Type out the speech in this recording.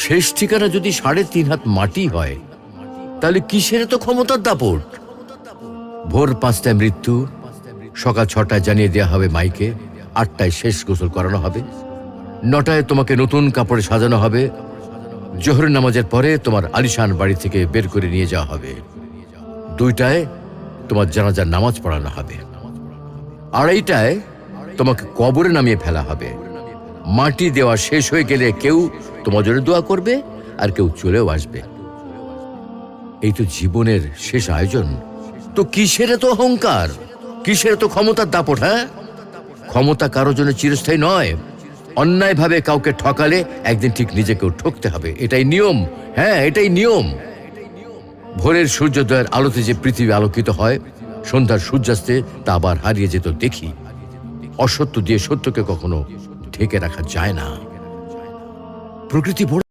শেষ ঠিকানা যদি 3.5 হাত মাটি হয়, তাহলে কিসের তো ক্ষমতার দাপট? ভোর 5টায় মৃত্যু, সকাল 6টায় জানিয়ে দেওয়া হবে মাইকে, 8টায় শেষ গোসল করানো হবে, 9টায় তোমাকে নতুন কাপড়ে সাজানো হবে, জোহরের নামাজের পরে তোমার আলিশান বাড়ি থেকে বের করে নিয়ে যাওয়া হবে, 2টায় তোমার জানাজার নামাজ পড়ানো হবে, 2:30টায় তোমাকে কবরে নামিয়ে ফেলা হবে। মাটি দেওয়া শেষ হয়ে গেলে কেউ তোমার জন্য দোয়া করবে, আর কেউ চলেও আসবে। এই তো জীবনের শেষ আয়োজন। তো কিসের তো অহংকার, কিসের তো ক্ষমতার দাপট? হ্যাঁ, ক্ষমতা কারোর জন্য চিরস্থায়ী নয়। অন্যায়ভাবে কাউকে ঠকালে একদিন ঠিক নিজেকেও ঠকতে হবে, এটাই নিয়ম। হ্যাঁ, এটাই নিয়ম। ভোরের সূর্যোদয়ের আলোতে যে পৃথিবী আলোকিত হয়, সন্ধ্যার সূর্যাস্তে তা আবার হারিয়ে যেত দেখি। অসত্য দিয়ে সত্যকে কখনো ঢেকে রাখা যায় না। প্রকৃতি